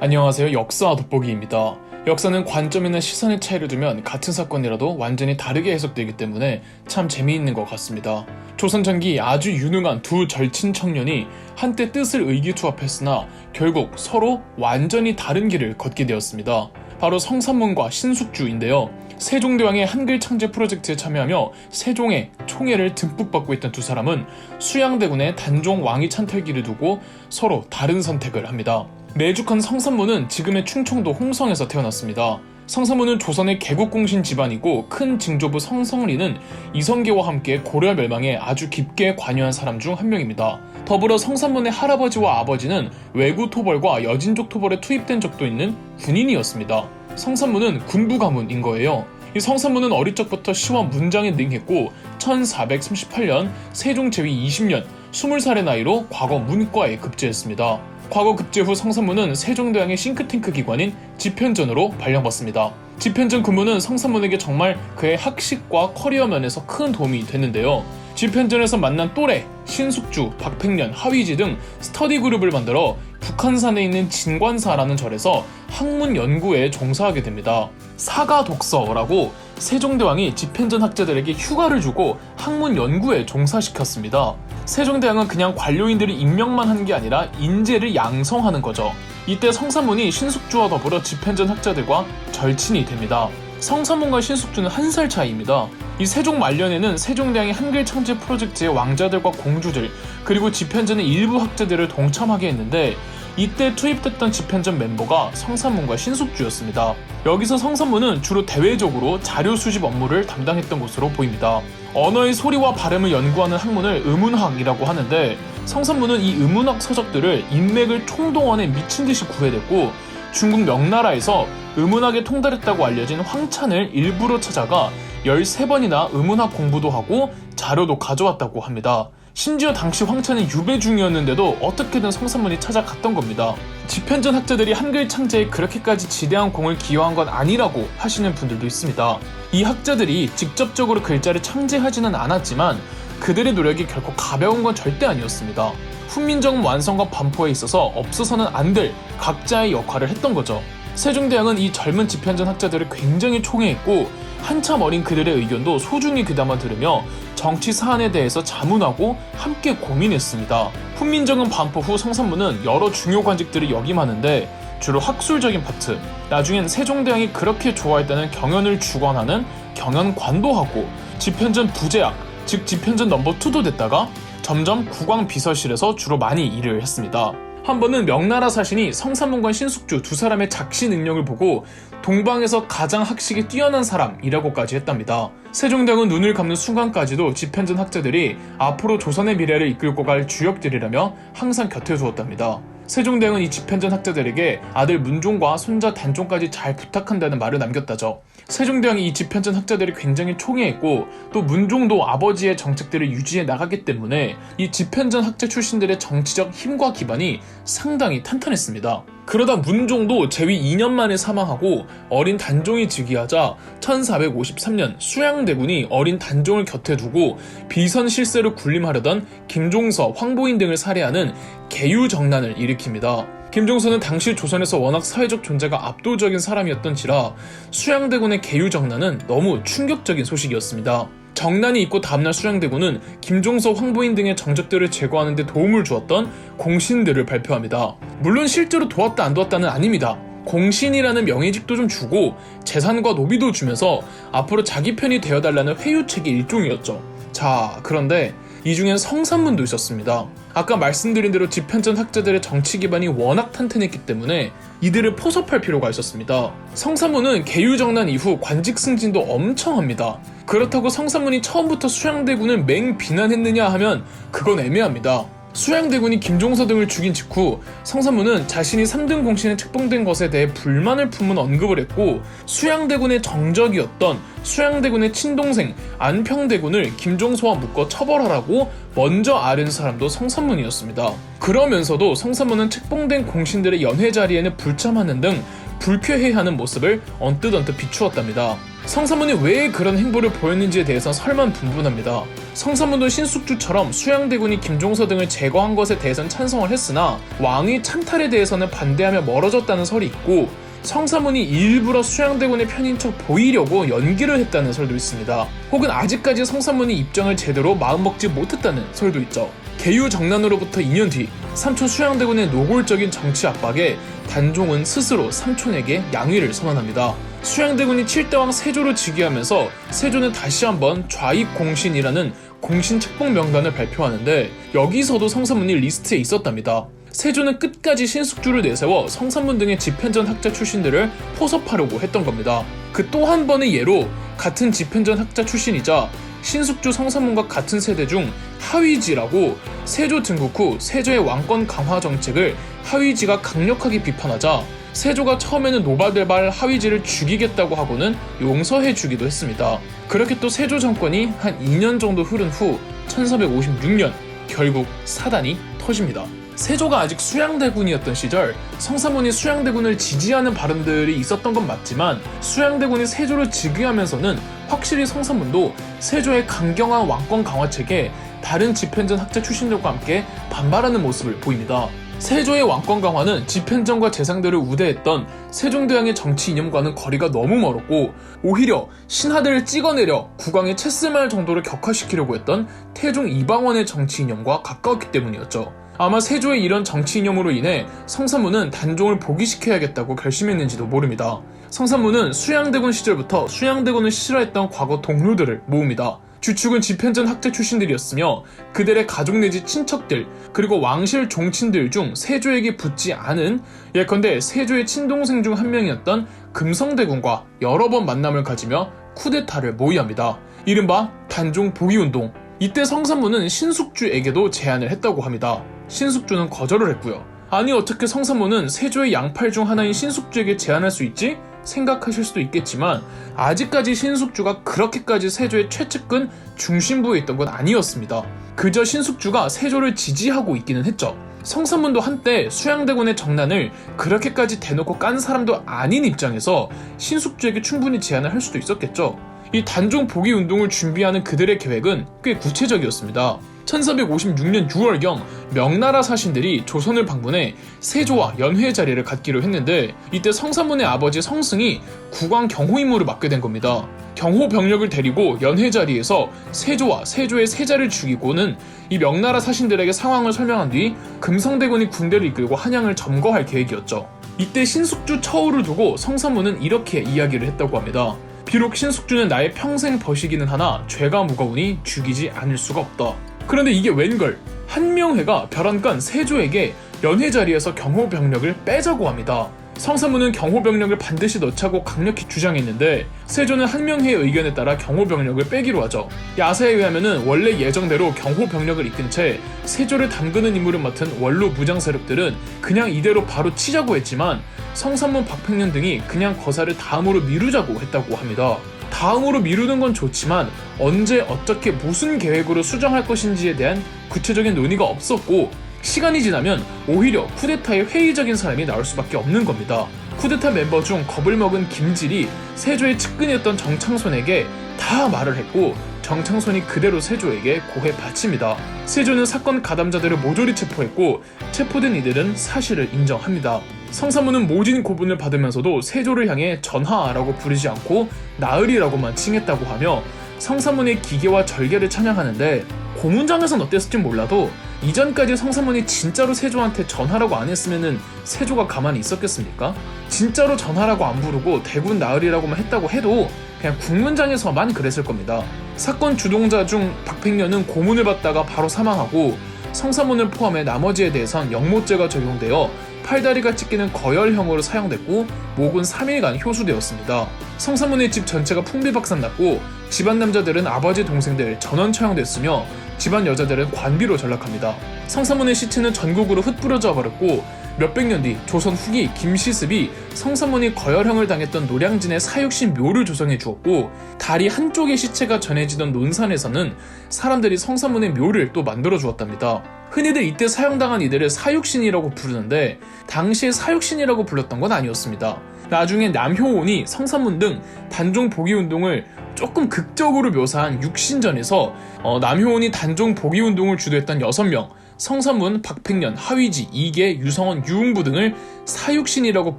안녕하세요. 역사 돋보기입니다. 역사는 관점이나 시선의 차이를 두면 같은 사건이라도 완전히 다르게 해석되기 때문에 참 재미있는 것 같습니다. 조선 전기 아주 유능한 두 절친 청년이 한때 뜻을 의기투합했으나 결국 서로 완전히 다른 길을 걷게 되었습니다. 바로 성삼문과 신숙주인데요. 세종대왕의 한글 창제 프로젝트에 참여하며 세종의 총애를 듬뿍 받고 있던 두 사람은 수양대군의 단종 왕위 찬탈기를 두고 서로 다른 선택을 합니다. 매죽한 성삼문은 지금의 충청도 홍성에서 태어났습니다. 성삼문은 조선의 개국공신 집안이고 큰 증조부 성성리는 이성계와 함께 고려 멸망에 아주 깊게 관여한 사람 중 한 명입니다. 더불어 성삼문의 할아버지와 아버지는 외구 토벌과 여진족 토벌에 투입된 적도 있는 군인이었습니다. 성삼문은 군부 가문인 거예요. 이 성삼문은 어릴 적부터 시와 문장에 능했고 1438년 세종 제위 20년 20살의 나이로 과거 문과에 급제했습니다. 과거 급제 후 성삼문은 세종대왕의 싱크탱크 기관인 집현전으로 발령받습니다. 집현전 근무는 성삼문에게 정말 그의 학식과 커리어 면에서 큰 도움이 됐는데요. 집현전에서 만난 또래, 신숙주, 박팽년, 하위지 등 스터디 그룹을 만들어 북한산에 있는 진관사라는 절에서 학문 연구에 종사하게 됩니다. 사가독서라고 세종대왕이 집현전 학자들에게 휴가를 주고 학문 연구에 종사시켰습니다. 세종대왕은 그냥 관료인들이 임명만 하는 게 아니라 인재를 양성하는 거죠. 이때 성삼문이 신숙주와 더불어 집현전 학자들과 절친이 됩니다. 성삼문과 신숙주는 1살 차이입니다. 이 세종 말년에는 세종대왕이 한글 창제 프로젝트의 왕자들과 공주들 그리고 집현전의 일부 학자들을 동참하게 했는데 이때 투입됐던 집현전 멤버가 성삼문과 신숙주였습니다. 여기서 성삼문은 주로 대외적으로 자료 수집 업무를 담당했던 것으로 보입니다. 언어의 소리와 발음을 연구하는 학문을 음운학이라고 하는데 성삼문은 이 음운학 서적들을 인맥을 총동원해 미친듯이 구해냈고 중국 명나라에서 음운학에 통달했다고 알려진 황찬을 일부러 찾아가 13번이나 음운학 공부도 하고 자료도 가져왔다고 합니다. 심지어 당시 황찬은 유배 중이었는데도 어떻게든 성삼문이 찾아갔던 겁니다. 집현전 학자들이 한글 창제에 그렇게까지 지대한 공을 기여한 건 아니라고 하시는 분들도 있습니다. 이 학자들이 직접적으로 글자를 창제하지는 않았지만 그들의 노력이 결코 가벼운 건 절대 아니었습니다. 훈민정음 완성과 반포에 있어서 없어서는 안 될 각자의 역할을 했던 거죠. 세종대왕은 이 젊은 집현전 학자들을 굉장히 총애했고 한참 어린 그들의 의견도 소중히 귀담아 들으며 정치 사안에 대해서 자문하고 함께 고민했습니다. 훈민정음 반포 후 성삼문은 여러 중요 관직들을 역임하는데 주로 학술적인 파트, 나중엔 세종대왕이 그렇게 좋아했다는 경연을 주관하는 경연관도 하고 집현전 부제학, 즉 집현전 넘버 2도 됐다가 점점 국왕비서실에서 주로 많이 일을 했습니다. 한 번은 명나라 사신이 성삼문과 신숙주 두 사람의 작시 능력을 보고 동방에서 가장 학식이 뛰어난 사람이라고까지 했답니다. 세종대왕은 눈을 감는 순간까지도 집현전 학자들이 앞으로 조선의 미래를 이끌고 갈 주역들이라며 항상 곁에 두었답니다. 세종대왕은 이 집현전 학자들에게 아들 문종과 손자 단종까지 잘 부탁한다는 말을 남겼다죠. 세종대왕이 이 집현전 학자들을 굉장히 총애했고 또 문종도 아버지의 정책들을 유지해 나가기 때문에 이 집현전 학자 출신들의 정치적 힘과 기반이 상당히 탄탄했습니다. 그러다 문종도 제위 2년 만에 사망하고 어린 단종이 즉위하자 1453년 수양대군이 어린 단종을 곁에 두고 비선 실세로 군림하려던 김종서, 황보인 등을 살해하는 계유정난을 일으킵니다. 김종서는 당시 조선에서 워낙 사회적 존재가 압도적인 사람이었던지라 수양대군의 계유정난은 너무 충격적인 소식이었습니다. 정난이 있고 다음날 수양대군은 김종서, 황보인 등의 정적들을 제거하는 데 도움을 주었던 공신들을 발표합니다. 물론 실제로 도왔다 안 도왔다는 아닙니다. 공신이라는 명예직도 좀 주고 재산과 노비도 주면서 앞으로 자기 편이 되어달라는 회유책의 일종이었죠. 자, 그런데 이 중엔 성삼문도 있었습니다. 아까 말씀드린 대로 집현전 학자들의 정치 기반이 워낙 탄탄했기 때문에 이들을 포섭할 필요가 있었습니다. 성삼문은 계유정난 이후 관직 승진도 엄청 합니다. 그렇다고 성삼문이 처음부터 수양대군을 맹비난했느냐 하면 그건 애매합니다. 수양대군이 김종서 등을 죽인 직후 성삼문은 자신이 3등 공신에 책봉된 것에 대해 불만을 품은 언급을 했고 수양대군의 정적이었던 수양대군의 친동생 안평대군을 김종서와 묶어 처벌하라고 먼저 아른 사람도 성삼문이었습니다. 그러면서도 성삼문은 책봉된 공신들의 연회 자리에는 불참하는 등 불쾌해하는 모습을 언뜻 비추었답니다. 성삼문이 왜 그런 행보를 보였는지에 대해서 설만분분합니다. 성삼문도 신숙주처럼 수양대군이 김종서 등을 제거한 것에 대해선 찬성을 했으나 왕의 찬탈에 대해서는 반대하며 멀어졌다는 설이 있고, 성삼문이 일부러 수양대군의 편인 척 보이려고 연기를 했다는 설도 있습니다. 혹은 아직까지 성삼문이 입장을 제대로 마음먹지 못했다는 설도 있죠. 계유정난으로부터 2년 뒤 삼촌 수양대군의 노골적인 정치 압박에 단종은 스스로 삼촌에게 양위를 선언합니다. 수양대군이 7대왕 세조를 즉위하면서 세조는 다시 한번 좌익공신이라는 공신 책봉 명단을 발표하는데, 여기서도 성삼문이 리스트에 있었답니다. 세조는 끝까지 신숙주를 내세워 성삼문 등의 집현전 학자 출신들을 포섭하려고 했던 겁니다. 그 또 한 번의 예로 같은 집현전 학자 출신이자 신숙주 성삼문과 같은 세대 중 하위지라고 세조 등국 후 세조의 왕권 강화 정책을 하위지가 강력하게 비판하자 세조가 처음에는 노발대발 하위지를 죽이겠다고 하고는 용서해주기도 했습니다. 그렇게 또 세조 정권이 한 2년 정도 흐른 후 1456년 결국 사단이 터집니다. 세조가 아직 수양대군이었던 시절 성삼문이 수양대군을 지지하는 발언들이 있었던 건 맞지만, 수양대군이 세조를 즉위하면서는 확실히 성삼문도 세조의 강경한 왕권 강화책에 다른 집현전 학자 출신들과 함께 반발하는 모습을 보입니다. 세조의 왕권 강화는 집현전과 재상들을 우대했던 세종대왕의 정치 이념과는 거리가 너무 멀었고, 오히려 신하들을 찍어내려 국왕의 채쓸말 정도로 격화시키려고 했던 태종 이방원의 정치 이념과 가까웠기 때문이었죠. 아마 세조의 이런 정치 이념으로 인해 성삼문은 단종을 포기시켜야겠다고 결심했는지도 모릅니다. 성삼문은 수양대군 시절부터 수양대군을 싫어했던 과거 동료들을 모읍니다. 주축은 집현전 학자 출신들이었으며 그들의 가족 내지 친척들, 그리고 왕실 종친들 중 세조에게 붙지 않은, 예컨대 세조의 친동생 중 한 명이었던 금성대군과 여러 번 만남을 가지며 쿠데타를 모의합니다. 이른바 단종 포기운동. 이때 성삼문은 신숙주에게도 제안을 했다고 합니다. 신숙주는 거절을 했고요. 아니 어떻게 성삼문은 세조의 양팔 중 하나인 신숙주에게 제안할 수 있지? 생각하실 수도 있겠지만, 아직까지 신숙주가 그렇게까지 세조의 최측근 중심부에 있던 건 아니었습니다. 그저 신숙주가 세조를 지지하고 있기는 했죠. 성삼문도 한때 수양대군의 정난을 그렇게까지 대놓고 깐 사람도 아닌 입장에서 신숙주에게 충분히 제안을 할 수도 있었겠죠. 이 단종 포기 운동을 준비하는 그들의 계획은 꽤 구체적이었습니다. 1456년 6월경 명나라 사신들이 조선을 방문해 세조와 연회 자리를 갖기로 했는데, 이때 성삼문의 아버지 성승이 국왕 경호 임무를 맡게 된 겁니다. 경호 병력을 데리고 연회 자리에서 세조와 세조의 세자를 죽이고는 이 명나라 사신들에게 상황을 설명한 뒤 금성대군이 군대를 이끌고 한양을 점거할 계획이었죠. 이때 신숙주 처우를 두고 성삼문은 이렇게 이야기를 했다고 합니다. 비록 신숙주는 나의 평생 벗이기는 하나 죄가 무거우니 죽이지 않을 수가 없다. 그런데 이게 웬걸, 한명회가 벼랑간 세조에게 연회 자리에서 경호 병력을 빼자고 합니다. 성삼문은 경호 병력을 반드시 넣자고 강력히 주장했는데, 세조는 한명회의 의견에 따라 경호 병력을 빼기로 하죠. 야사에 의하면은 원래 예정대로 경호 병력을 이끈 채 세조를 담그는 임무를 맡은 원로 무장 세력들은 그냥 이대로 바로 치자고 했지만, 성삼문, 박팽년 등이 그냥 거사를 다음으로 미루자고 했다고 합니다. 다음으로 미루는 건 좋지만 언제 어떻게 무슨 계획으로 수정할 것인지에 대한 구체적인 논의가 없었고, 시간이 지나면 오히려 쿠데타에 회의적인 사람이 나올 수밖에 없는 겁니다. 쿠데타 멤버 중 겁을 먹은 김질이 세조의 측근이었던 정창손에게 다 말을 했고, 정창손이 그대로 세조에게 고해 바칩니다. 세조는 사건 가담자들을 모조리 체포했고, 체포된 이들은 사실을 인정합니다. 성삼문은 모진 고분을 받으면서도 세조를 향해 전하라고 부르지 않고 나으리라고만 칭했다고 하며, 성삼문의 기계와 절개를 찬양하는데, 고문장에선 어땠을지 몰라도 이전까지 성삼문이 진짜로 세조한테 전하라고 안 했으면은 세조가 가만히 있었겠습니까? 진짜로 전하라고 안 부르고 대군 나으리라고만 했다고 해도 그냥 국문장에서만 그랬을 겁니다. 사건 주동자 중 박팽년은 고문을 받다가 바로 사망하고, 성삼문을 포함해 나머지에 대해선 영모죄가 적용되어 팔다리가 찢기는 거열형으로 사용됐고, 목은 3일간 효수되었습니다. 성삼문의 집 전체가 풍비박산났고, 집안 남자들은 아버지 동생들 전원 처형됐으며 집안 여자들은 관비로 전락합니다. 성삼문의 시체는 전국으로 흩뿌려져 버렸고, 몇백 년 뒤 조선 후기 김시습이 성삼문이 거열형을 당했던 노량진의 사육신 묘를 조성해 주었고, 다리 한쪽의 시체가 전해지던 논산에서는 사람들이 성삼문의 묘를 또 만들어 주었답니다. 흔히들 이때 사형당한 이들을 사육신이라고 부르는데, 당시에 사육신이라고 불렀던 건 아니었습니다. 나중에 남효온이 성산문 등 단종 복위운동을 조금 극적으로 묘사한 육신전에서 남효온이 단종 복위운동을 주도했던 6명, 성산문, 박팽년, 하위지, 이계, 유성원, 유흥부 등을 사육신이라고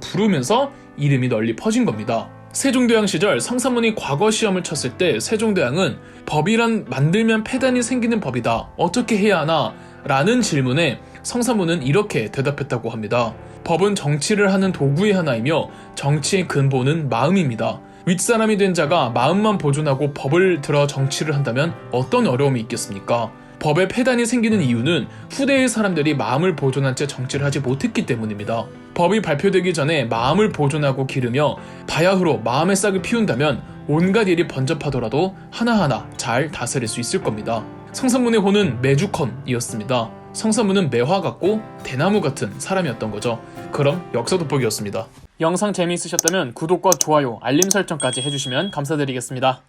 부르면서 이름이 널리 퍼진 겁니다. 세종대왕 시절 성산문이 과거 시험을 쳤을 때 세종대왕은 법이란 만들면 폐단이 생기는 법이다. 어떻게 해야 하나? 라는 질문에 성산문은 이렇게 대답했다고 합니다. 법은 정치를 하는 도구의 하나이며 정치의 근본은 마음입니다. 윗사람이 된 자가 마음만 보존하고 법을 들어 정치를 한다면 어떤 어려움이 있겠습니까? 법에 폐단이 생기는 이유는 후대의 사람들이 마음을 보존한 채 정치를 하지 못했기 때문입니다. 법이 발표되기 전에 마음을 보존하고 기르며 바야흐로 마음의 싹을 피운다면 온갖 일이 번잡하더라도 하나하나 잘 다스릴 수 있을 겁니다. 성산문의 호는 매주컨이었습니다. 성산문은 매화 같고 대나무 같은 사람이었던 거죠. 그럼 역사 돋보기였습니다. 영상 재미있으셨다면 구독과 좋아요, 알림 설정까지 해주시면 감사드리겠습니다.